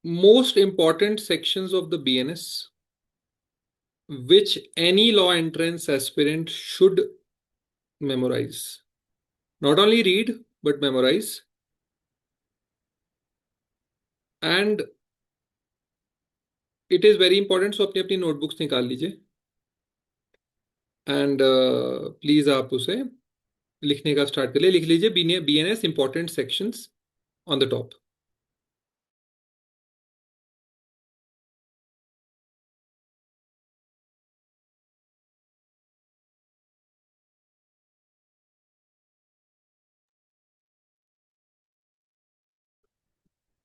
Most important sections of the BNS which any law entrance aspirant should memorize. Not only read, but memorize. And it is very important. So अपनी अपनी notebooks निकाल लीजिए and please आप उसे लिखने का start कर लिख लीजिए BNS important sections on the top.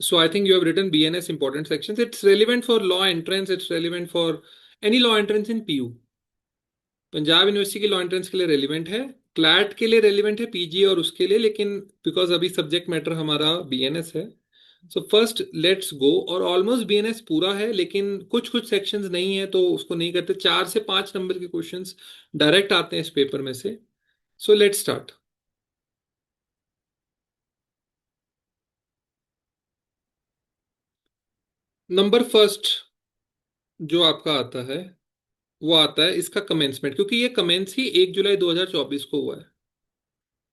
So I think you have written BNS important sections. It's relevant for law entrance. It's relevant for any law entrance in PU. Punjab university की law entrance के लिए relevant है, CLAT के लिए relevant है, PG और उसके लिए, लेकिन बिकॉज अभी सब्जेक्ट मैटर हमारा बीएनएस है. So first let's go. और ऑलमोस्ट बीएनएस पूरा है, लेकिन कुछ कुछ सेक्शंस नहीं है तो उसको नहीं करते. 4 से 5 नंबर के क्वेश्चंस डायरेक्ट आते हैं इस पेपर में से. So let's start. Number first जो आपका आता है वो आता है इसका कमेंसमेंट, क्योंकि ये कमेंस ही 1 जुलाई 2024 को हुआ है.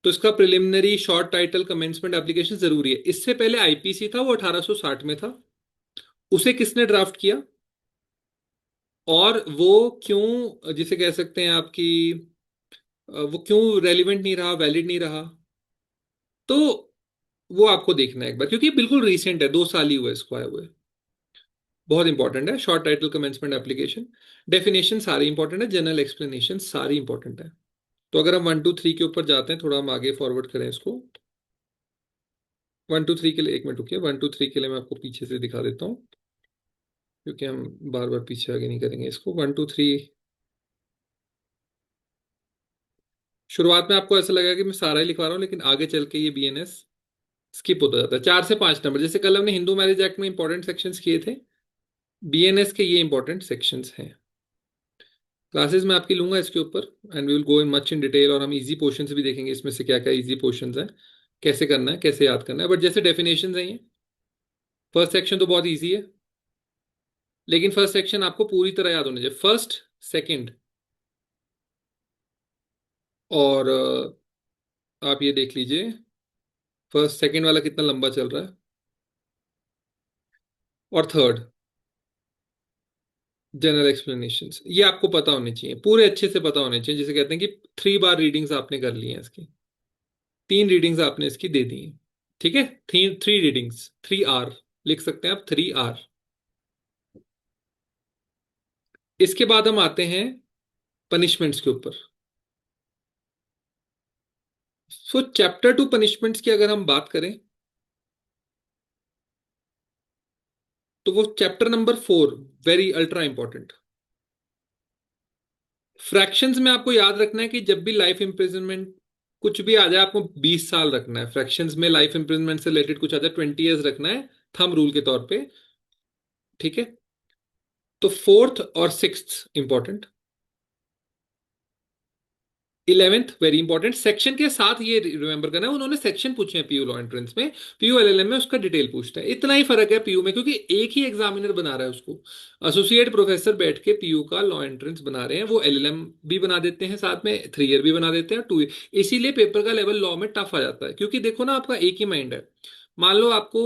तो इसका preliminary short title commencement application जरूरी है. इससे पहले आईपीसी था, वो 1860 में था. उसे किसने ड्राफ्ट किया और वो क्यों, जिसे कह सकते हैं आपकी, वो क्यों रेलिवेंट नहीं रहा, वैलिड नहीं रहा, तो वो आपको देखना है एक बार, क्योंकि बिल्कुल रिसेंट है, 2 साल ही हुआ इसको आए हुए. बहुत इंपॉर्टेंट है short title commencement application. Definition सारी इंपॉर्टेंट है, जनरल एक्सप्लेनेशन सारी इंपॉर्टेंट है. तो अगर हम 1 2 3 के ऊपर जाते हैं, थोड़ा हम आगे फॉरवर्ड करें इसको. 1 2 3 के लिए 1 मिनट रुकिए. 1 2 3 के लिए मैं आपको पीछे से दिखा देता हूँ, क्योंकि हम बार बार पीछे आगे नहीं करेंगे इसको. 1 2 3 शुरुआत में आपको ऐसा लगेगा कि मैं सारा ही लिखवा रहा हूँ, लेकिन आगे चल के ये बीएनएस स्किप होता जाता है. 4 से 5 नंबर, जैसे कल हमने हिंदू मैरिज एक्ट में इंपॉर्टेंट सेक्शंस किए थे, बीएनएस के ये इंपॉर्टेंट सेक्शंस हैं. क्लासेस में आपकी लूंगा इसके ऊपर and we will go in much in detail, और हम इजी पोर्शंस भी देखेंगे इसमें से क्या क्या इजी पोर्शंस हैं, कैसे करना है, कैसे याद करना है. बट जैसे डेफिनेशन है ये, फर्स्ट सेक्शन तो बहुत ईजी है, लेकिन फर्स्ट सेक्शन आपको पूरी तरह याद होना चाहिए. फर्स्ट, सेकंड, और आप ये देख लीजिए फर्स्ट सेकंड वाला कितना लंबा चल रहा है, और थर्ड जनरल एक्सप्लेनेशंस, ये आपको पता होने चाहिए, पूरे अच्छे से पता होने चाहिए. जिसे कहते हैं कि 3 बार रीडिंग्स आपने कर ली हैं इसकी, 3 रीडिंग्स आपने इसकी दे दी हैं. ठीक है, 3 रीडिंग्स, 3 आर लिख सकते हैं आप, 3 आर. इसके बाद हम आते हैं पनिशमेंट्स के ऊपर. सो चैप्टर 2 पनिशमेंट्स की अगर हम बात करें, तो वो chapter number 4, very ultra important. Fractions में आपको याद रखना है कि जब भी लाइफ इंप्रिजनमेंट कुछ भी आ जाए, आपको 20 साल रखना है. फ्रैक्शंस में लाइफ इंप्रिजनमेंट से रिलेटेड कुछ आ जाए, 20 ईयर्स रखना है थंब रूल के तौर पे. ठीक है. तो फोर्थ और sixth important, 11th very important. Section के साथ ये रिमेंबर करना है, उन्होंने सेक्शन पूछे हैं पीयू लॉ एंट्रेंस में. पीयू एलएलएम में उसका डिटेल पूछता है. इतना ही फर्क है पीयू में, क्योंकि एक ही एग्जामिनर बना रहा है उसको. एसोसिएट प्रोफेसर बैठ के पीयू का लॉ एंट्रेंस बना रहे हैं, वो एलएलएम भी बना देते हैं साथ में, 3 ईयर भी बना देते हैं, 2 ईयर. इसीलिए पेपर का लेवल लॉ में टफ आ जाता है, क्योंकि देखो ना, आपका एक ही माइंड है. मान लो आपको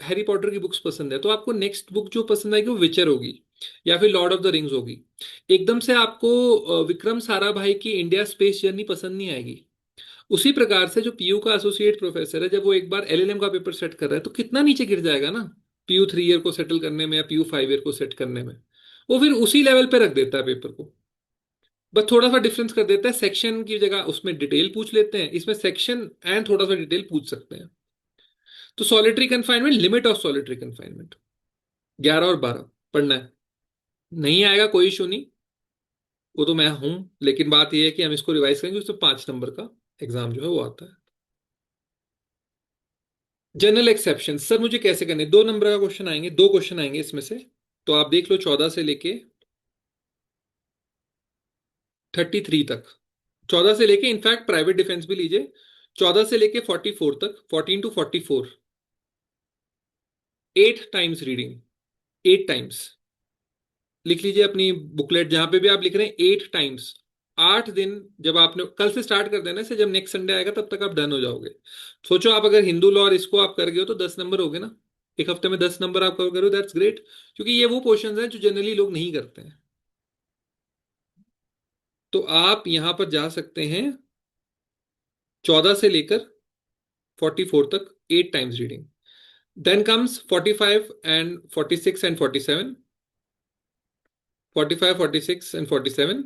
हैरी पॉटर की बुक्स पसंद है, तो आपको नेक्स्ट बुक जो पसंद आएगी वो विचर होगी, या फिर लॉर्ड ऑफ द रिंग्स होगी. एकदम से आपको विक्रम साराभाई की इंडिया स्पेस जर्नी पसंद नहीं आएगी. उसी प्रकार से जो पीयू का एसोसिएट प्रोफेसर है, जब वो एक बार एलएलएम का पेपर सेट कर रहा है, तो कितना नीचे गिर जाएगा ना, पीयू 3 ईयर को सेटल करने में या पीयू 5 ईयर को सेट करने में. वो फिर उसी लेवल पे रख देता है पेपर को. बस थोड़ा सा डिफरेंस कर देता है, सेक्शन की जगह उसमें डिटेल पूछ लेते हैं, इसमें सेक्शन एंड थोड़ा सा डिटेल पूछ सकते हैं. तो solitary confinement, limit of solitary confinement 11 और 12 पढ़ना है. नहीं आएगा कोई इशू नहीं, वो तो मैं हूं, लेकिन बात यह है कि हम इसको रिवाइज करेंगे, उससे 5 नंबर का एग्जाम जो है वो आता है. जनरल एक्सेप्शन, सर मुझे कैसे करने, 2 नंबर का क्वेश्चन आएंगे, 2 क्वेश्चन आएंगे इसमें से. तो आप देख लो 14 से लेके 33 तक. 14 से लेके, इनफैक्ट प्राइवेट डिफेंस भी लीजिए, 14 से लेके 44 तक, 14 to 44. 8 times reading, 8 times. लिख लीजिए अपनी बुकलेट जहां पे भी आप लिख रहे हैं, 8 टाइम्स। 8 दिन। जब आपने कल से स्टार्ट कर देना से, जब नेक्स्ट संडे आएगा तब तक आप डन हो जाओगे। सोचो आप अगर हिंदू लॉ और इसको आप कर गए हो तो 10 नंबर हो गए ना। एक हफ्ते में 10 नंबर आप कवर करो, दैट्स ग्रेट। क्योंकि ये वो क्वेश्चंस हैं जो जनरली लोग नहीं करते हैं। तो आप यहां पर जा सकते हैं 14 से लेकर 44 तक, 8 times reading. Then comes 45 and 46 and 47, 45, 46 and 47।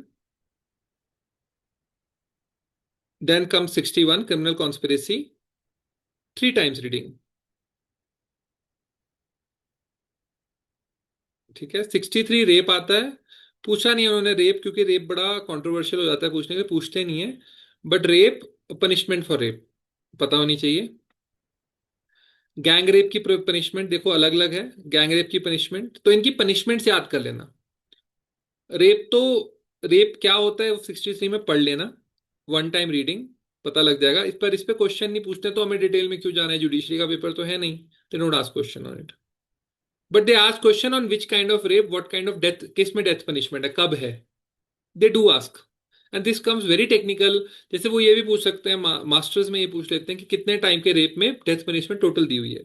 Then comes 61, criminal conspiracy, 3 times reading. ठीक है, 63 रेप आता है। पूछा नहीं उन्होंने रेप, क्योंकि रेप बड़ा कंट्रोवर्शियल हो जाता है पूछने के, पूछते नहीं है। But rape, punishment for rape पता होनी चाहिए। गैंग रेप की पनिशमेंट देखो अलग अलग है। गैंग रेप की पनिशमेंट तो इनकी पनिशमेंट याद कर लेना। रेप तो, रेप क्या होता है वो 63 में पढ़ लेना। 1 टाइम रीडिंग, पता लग जाएगा। इस पे क्वेश्चन नहीं पूछते तो हमें डिटेल में क्यों जाना है, जुडिशरी का पेपर तो है नहीं। They don't ask question on it. But they ask question on which kind of rape, what kind of death, किस में डेथ पनिशमेंट है, कब है। They do ask. And this comes very technical. जैसे वो ये भी पूछ सकते हैं, मास्टर्स में ये पूछ लेते हैं कि कितने टाइम के रेप में डेथ पनिशमेंट टोटल दी हुई है।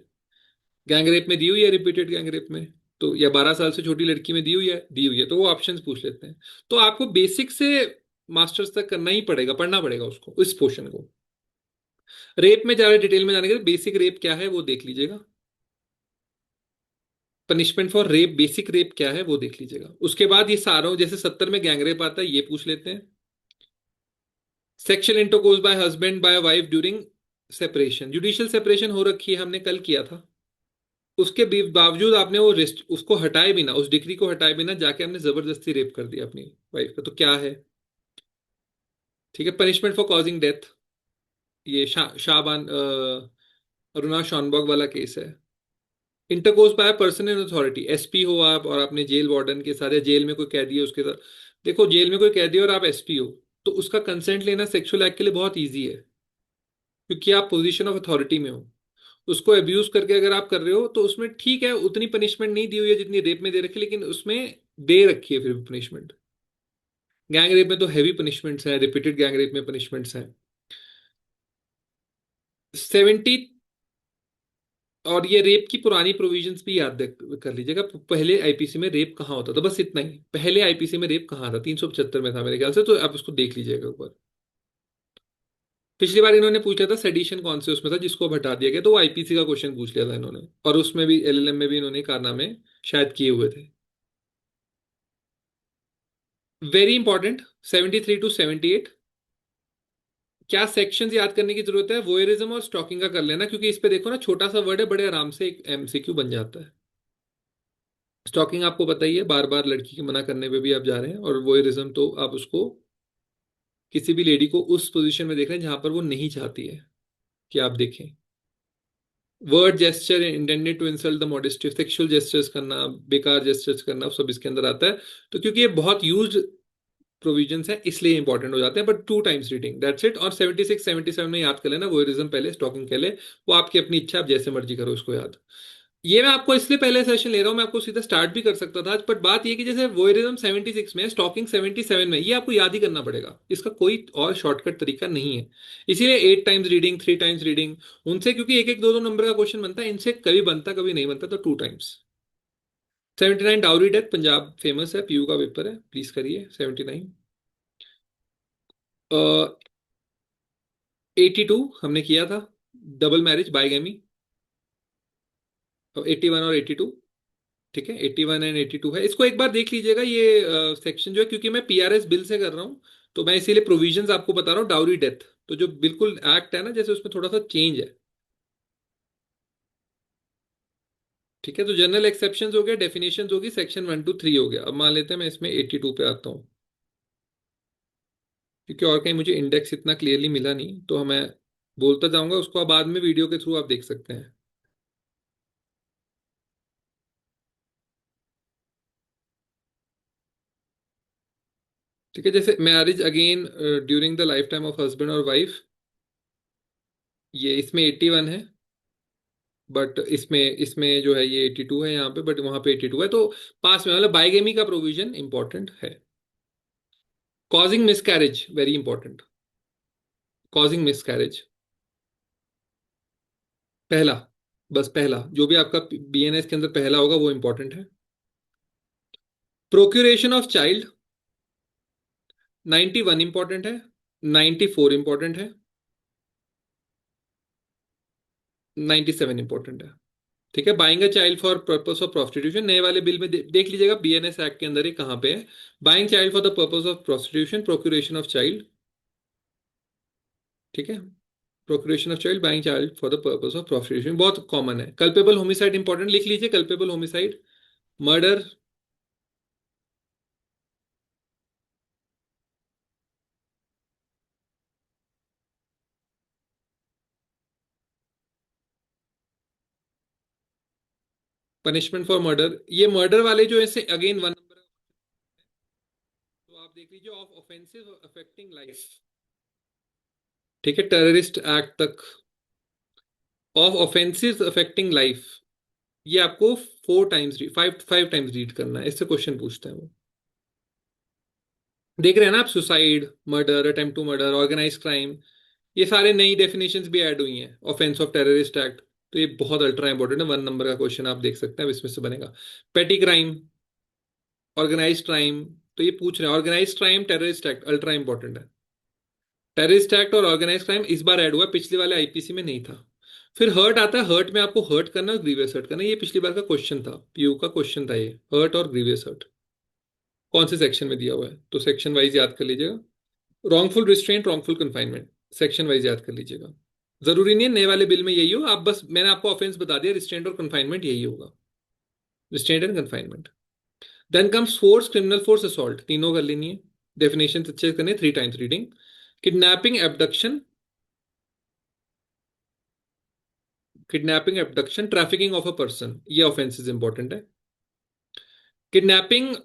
गैंग रेप में दी हुई है, रिपीटेड गैंग रेप में, तो या 12 साल से छोटी लड़की में दी हुई है, दी हुई है, तो वो ऑप्शंस पूछ लेते हैं। तो आपको बेसिक से मास्टर्स तक करना ही पड़ेगा, पढ़ना पड़ेगा उसको, इस पोर्शन को। रेप में ज्यादा डिटेल में जाने के लिए बेसिक रेप क्या है वो देख लीजिएगा। Punishment for rape, basic rape क्या है वो देख लीजिएगा। उसके बाद ये सारों, जैसे 70 में गैंग रेप आता है, ये पूछ लेते हैं। Sexual intercourse bye husband bye wife during separation, judicial separation हो रखी है, हमने कल किया था। उसके बावजूद आपने वो रिस्ट उसको हटाए बिना, उस डिग्री को हटाए बिना जाके हमने जबरदस्ती रेप कर दिया अपनी वाइफ का, तो क्या है। ठीक है, पनिशमेंट फॉर कॉजिंग डेथ। ये शाहबान अरुणा शॉनबॉग वाला केस है। Intercourse by person in authority, SP हो आप और आपने जेल वार्डन के साथ, या जेल में कोई कैदी है उसके साथ। देखो जेल में कोई कैदी है और आप एसपी हो, तो उसका कंसेंट लेना सेक्सुअल एक्ट के लिए बहुत ईजी है, क्योंकि आप पोजीशन ऑफ अथॉरिटी में हो। उसको अब्यूज करके अगर आप कर रहे हो तो उसमें ठीक है, उतनी पनिशमेंट नहीं दी हुई है जितनी रेप में दे रखी है, लेकिन उसमें दे रखी है फिर पनिशमेंट। गैंग रेप में तो हैवी पनिशमेंट्स हैं, रिपीटेड गैंग रेप में पनिशमेंट्स हैं। 70। और ये रेप की पुरानी प्रोविजंस भी याद कर लीजिएगा। पहले आईपीसी में रेप कहाँ होता था, बस इतना ही, पहले आईपीसी में रेप कहाँ था, 375 में था मेरे ख्याल से, तो आप उसको देख लीजिएगा ऊपर। पिछली बार इन्होंने पूछा था सेडिशन कौन से उसमें था जिसको अब हटा दिया गया, तो वो आईपीसी का क्वेश्चन पूछ लिया था इन्होंने। और उसमें भी एलएलएम में भी इन्होंने कारनामे शायद किए हुए थे। Very important, 73 to 78। क्या सेक्शंस याद करने की जरूरत है, वोयरिज्म और स्टॉकिंग का कर लेना, क्योंकि इस पे देखो ना, छोटा सा वर्ड है, बड़े आराम से एक एमसीक्यू बन जाता है। स्टॉकिंग आपको पता ही है, बार बार लड़की के मना करने पे भी आप जा रहे हैं। और वोयरिज्म तो आप उसको, किसी भी लेडी को उस पोजीशन में देख रहे हैं जहां पर वो नहीं चाहती है कि आप देखें। Word gesture intended to insult the modesty, sexual gestures करना, बेकार जेस्चर्स करना, सब इसके अंदर आता है। तो क्योंकि ये बहुत यूज्ड प्रोविजंस है इसलिए इंपॉर्टेंट हो जाते हैं। But 2 times reading, that's it. और 76 77 में याद कर लेना, वोयरिज्म पहले, स्टॉकिंग पहले। वो आपकी अपनी इच्छा, आप जैसे मर्जी करो उसको याद। ये मैं आपको इसलिए पहले सेशन ले रहा हूँ, मैं आपको सीधा स्टार्ट भी कर सकता था आज, बट बात ये कि जैसे वोयरिज्म 76 में, स्टॉकिंग 77 में, ये आपको याद ही करना पड़ेगा, इसका कोई और शॉर्टकट तरीका नहीं है। इसीलिए 8 टाइम्स रीडिंग, 3 टाइम्स रीडिंग, उनसे क्योंकि एक एक दो दो नंबर का क्वेश्चन बनता है, इनसे कभी बनता कभी नहीं बनता, तो 2 times. 79 dowry death, Punjab famous है, पीयू का पेपर है, प्लीज करिए। 79। 82 हमने किया था, डबल मैरिज बाइगैमी। 81 और 82। ठीक है, 81 एंड 82 है, इसको एक बार देख लीजिएगा ये सेक्शन जो है, क्योंकि मैं पीआरएस बिल से कर रहा हूँ, तो मैं इसीलिए प्रोविजंस आपको बता रहा हूँ। डाउरी डेथ तो जो बिल्कुल एक्ट है ना, जैसे उसमें थोड़ा सा चेंज है। ठीक है, तो जनरल एक्सेप्शंस हो गया, डेफिनेशंस होगी, सेक्शन 1 to 3 हो गया। अब मान लेते हैं मैं इसमें 82 पे आता हूँ, क्योंकि और कहीं मुझे इंडेक्स इतना क्लियरली मिला नहीं, तो मैं बोलता जाऊंगा उसको, आप बाद में वीडियो के थ्रू आप देख सकते हैं। ठीक है, जैसे marriage again during the life time of husband और वाइफ, ये इसमें 81 है। बट इसमें इसमें जो है ये 82 है यहाँ पे, बट वहां पे 82 है, तो पास में, मतलब बाइगेमी का प्रोविजन इंपॉर्टेंट है। Causing miscarriage very important. Causing miscarriage, पहला, बस पहला जो भी आपका बीएनएस के अंदर पहला होगा वो इंपॉर्टेंट है। प्रोक्यूरेशन ऑफ चाइल्ड 91 इंपॉर्टेंट है। 94 इंपॉर्टेंट है। 97 इंपॉर्टेंट है। ठीक है, buying a child for purpose of prostitution नए वाले बिल में देख लीजिएगा बीएनएस एक्ट के अंदर ही कहाँ पे है। Buying child for the purpose of prostitution, procuration of child. ठीक है, procuration of child, buying child for the purpose of prostitution बहुत कॉमन है। कल्पेबल होमिसाइड इंपॉर्टेंट, लिख लीजिए culpable homicide, murder. Punishment for murder, ये मर्डर वाले जो ऐसे अगेन वन नंबर, तो आप देख लीजिए ऑफ ऑफेंसेस अफेक्टिंग लाइफ। ठीक है, टेररिस्ट एक्ट तक, ऑफ ऑफेंसेस अफेक्टिंग लाइफ, ये आपको 4 times, five five times read करना है, इससे क्वेश्चन पूछते हैं वो। देख रहे हैं ना आप, suicide, murder, attempt to murder, organize crime, ये सारे नई डेफिनेशंस भी ऐड हुई हैं ऑफेंस ऑफ टेररिस्ट एक्ट। तो ये बहुत अल्ट्रा इंपॉर्टेंट है, 1 नंबर का क्वेश्चन आप देख सकते हैं, अब इसमें से बनेगा। पेटी क्राइम, ऑर्गेनाइज क्राइम, तो ये पूछ रहे हैं organize crime, terrorist act ultra important है। टेररिस्ट एक्ट और ऑर्गेनाइज क्राइम इस बार ऐड हुआ, पिछले वाले आईपीसी में नहीं था। फिर हर्ट आता है, हर्ट में आपको हर्ट करना और ग्रीवियस हर्ट करना, ये पिछली बार का क्वेश्चन था, पीयू का क्वेश्चन था ये, हर्ट और ग्रीवियस हर्ट कौन से सेक्शन में दिया हुआ है, तो सेक्शन वाइज याद कर लीजिएगा। Wrongful restraint, wrongful confinement, section wise याद कर लीजिएगा। जरूरी नहीं है नए वाले बिल में यही हो, आप बस मैंने आपको ऑफेंस बता दिया, रिस्ट्रेंट और कन्फाइनमेंट यही होगा, restraint and confinement. Then comes force, criminal force, assault, तीनों कर लेनी है, डेफिनेशन अच्छे करने, 3 times reading. Kidnapping, abduction, kidnapping, abduction, trafficking of a person, ये ऑफेंसेस इंपॉर्टेंट है। किडनैपिंग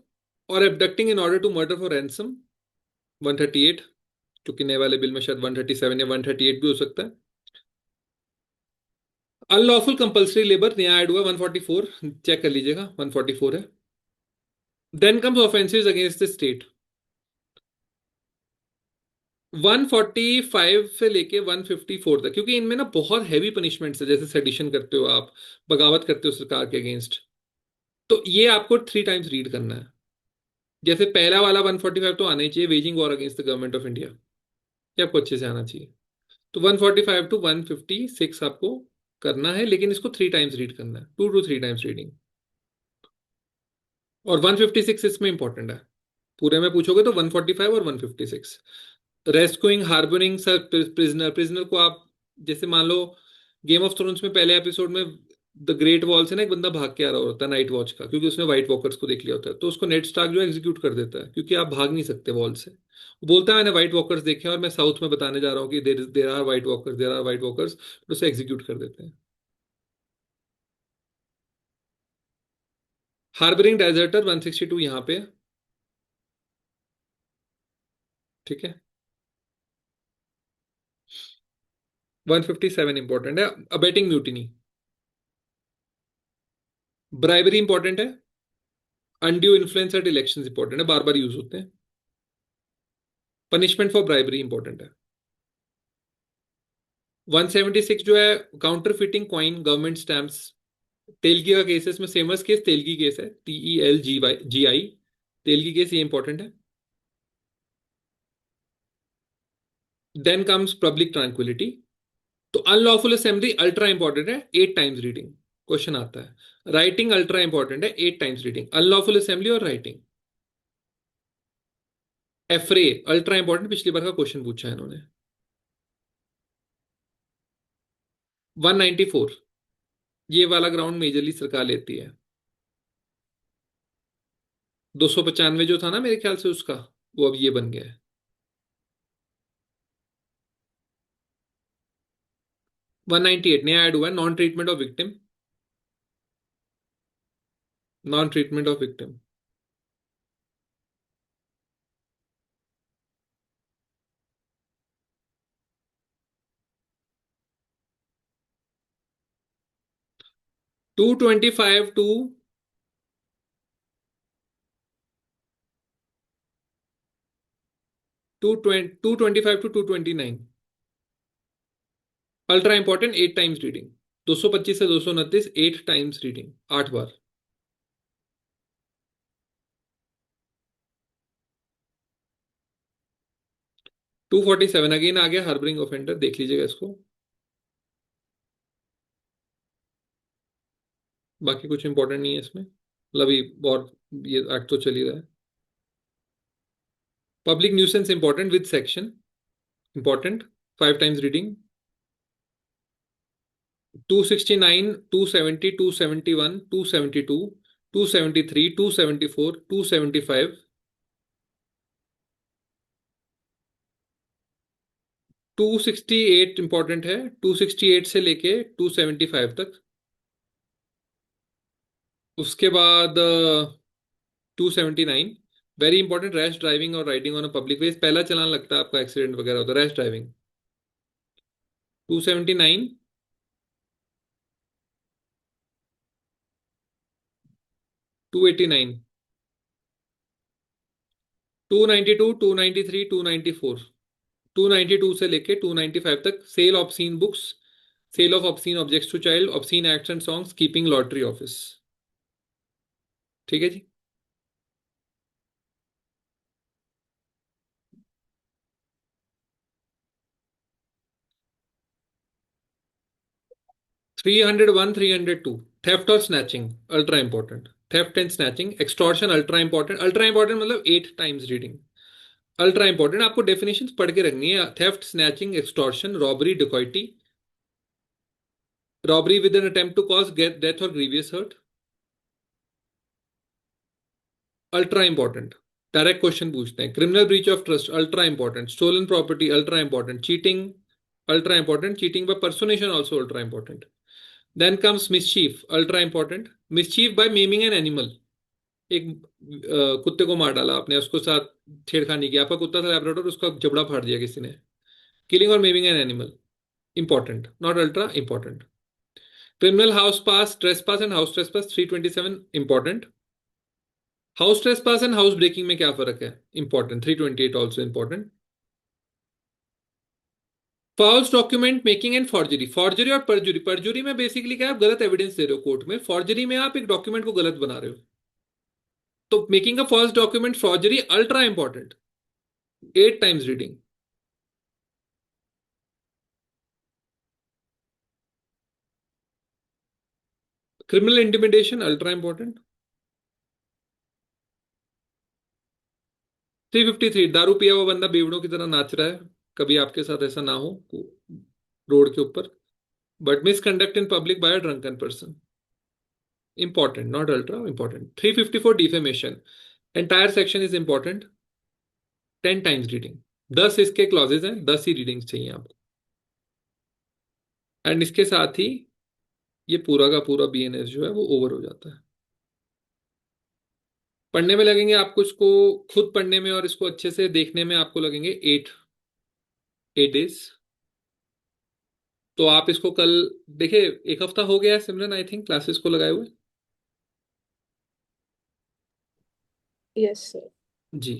और abducting in order to murder for ransom, 138, क्योंकि नए वाले बिल में शायद 137 या 138 भी हो सकता है। अनलॉफुल कंपल्सरी लेबर नया ऐड हुआ 144, चेक कर लीजिएगा 144 है। Then comes offences against the state, 145 से लेके 154 तक, क्योंकि इनमें ना बहुत हैवी पनिशमेंट्स है, जैसे सेडिशन करते हो आप, बगावत करते हो सरकार के अगेंस्ट, तो ये आपको 3 टाइम्स रीड करना है। जैसे पहला वाला 145 तो आना ही चाहिए, waging war against the government of India, ये आपको अच्छे से आना चाहिए। तो 145 टू 156 आपको करना है, लेकिन इसको 3 टाइम्स रीड करना है, 2 to 3 टाइम्स रीडिंग। और 156 इसमें इंपॉर्टेंट है, पूरे में पूछोगे तो 145 और 156। Rescuing, harbouring sir prisoner, prisoner को आप, जैसे मान लो गेम ऑफ थ्रोन्स में पहले एपिसोड में द ग्रेट वॉल से ना एक बंदा भाग के आ रहा होता है नाइट वॉच का, क्योंकि उसने व्हाइट वॉकर्स को देख लिया होता है, तो उसको नेड स्टार्क जो एग्जीक्यूट कर देता है, क्योंकि आप भाग नहीं सकते वॉल से। वो बोलता है मैंने व्हाइट वॉकर्स देखे हैं और मैं साउथ में बताने जा रहा हूँ कि there there are white walkers, there are white walkers, तो उसे एग्जीक्यूट कर देते हैं। हार्बरिंग डेजर्टर 162 यहाँ पे है। ठीक है, 157 इंपॉर्टेंट है, अबेटिंग म्यूटिनी। ब्राइबरी इंपॉर्टेंट है, undue influence at election important है, बार बार यूज होते हैं। पनिशमेंट फॉर ब्राइबरी इंपॉर्टेंट है। 176 जो है, counter fitting coin government stamps, Telgi का केस है इसमें, फेमस केस तेलगी केस है, TELGI, तेलगी केस, ये इंपॉर्टेंट है। देन कम्स पब्लिक ट्रांक्विलिटी, तो अनलॉफुल असेंबली अल्ट्रा इंपॉर्टेंट है, 8 टाइम्स रीडिंग, क्वेश्चन आता है। राइटिंग अल्ट्रा इंपॉर्टेंट है, 8 टाइम्स रीडिंग, अनलॉफुल असेंबली और राइटिंग। एफरे अल्ट्रा इंपॉर्टेंट, पिछली बार का क्वेश्चन पूछा है इन्होंने। 194, ये वाला ग्राउंड मेजरली सरकार लेती है। 295 जो था ना मेरे ख्याल से उसका, वो अब ये बन गया है। 198 नया ऐड हुआ है, non treatment of victim, non treatment of victim. 225 to 225 to 229। Ultra important, 8 times reading. 225 से 229, 8 टाइम्स रीडिंग, 8 बार। 247 अगेन आ गया, हार्बरिंग ऑफेंडर, देख लीजिएगा इसको। बाकी कुछ इंपॉर्टेंट नहीं है इसमें, मतलब ये और ये एक्ट तो चल ही रहा है। Public nuisance important with section, important, 5 times reading. 269, 270, 271, 272, 273, 274, 275। 268 important है, 268 से लेके 275 तक। उसके बाद 279, वेरी इंपॉर्टेंट, रैश ड्राइविंग और राइडिंग ऑन अ पब्लिक वे, पहला चालान लगता है आपका, एक्सीडेंट वगैरह होता है, रैश ड्राइविंग। 279, 289, 292, 293, 294। 292 से लेके 295 तक, sale obscene books, sale of obscene objects to child, obscene acts and songs, keeping lottery office. ठीक है जी। 301, 302, थेफ्ट और snatching, ultra important. Theft and snatching, extortion ultra important, ultra important मतलब 8 टाइम्स रीडिंग। अल्ट्रा इंपॉर्टेंट, आपको definitions पढ़ के रखनी है। Theft, snatching, extortion, robbery, dacoity, robbery with an attempt to cause death और grievous hurt, ultra important. Direct question पूछते हैं, criminal breach of trust, ultra important, stolen property, ultra important, cheating, ultra important, cheating by personation also ultra important. Then comes mischief, ultra important, mischief by maiming an animal, एक कुत्ते को मार डाला आपने, उसको साथ छेड़खानी की, आपका कुत्ता था लैब्राडोर, उसका जबड़ा फाड़ दिया किसी ने, किलिंग और maiming an animal, important, not ultra important. Criminal house pass, trespass and house trespass, 327 important. House trespass and house breaking में क्या फर्क है, important, 328 also important. False document making and forgery, forgery और perjury, परजुरी में basically क्या है, आप गलत एविडेंस दे रहे हो कोर्ट में, फॉर्जरी में आप एक डॉक्यूमेंट को गलत बना रहे हो। तो making a false document, forgery, ultra important, 8 times reading. Criminal intimidation, ultra important. 353, दारू पिया हुआ बंदा बेवड़ों की तरह नाच रहा है, कभी आपके साथ ऐसा ना हो रोड के ऊपर, but misconduct in public by a drunken person, important, not ultra important. 354, defamation, entire section is important, 10 times reading. 10 इसके क्लॉजेज हैं, 10 ही रीडिंग्स चाहिए आपको। एंड इसके साथ ही ये पूरा का पूरा बीएनएस जो है वो ओवर हो जाता है। पढ़ने में लगेंगे आपको इसको, खुद पढ़ने में और इसको अच्छे से देखने में आपको लगेंगे 8 8 डेज। तो आप इसको कल, देखिए, एक हफ्ता हो गया है सिमरन आई थिंक क्लासेस को लगाए हुए। Yes sir. जी।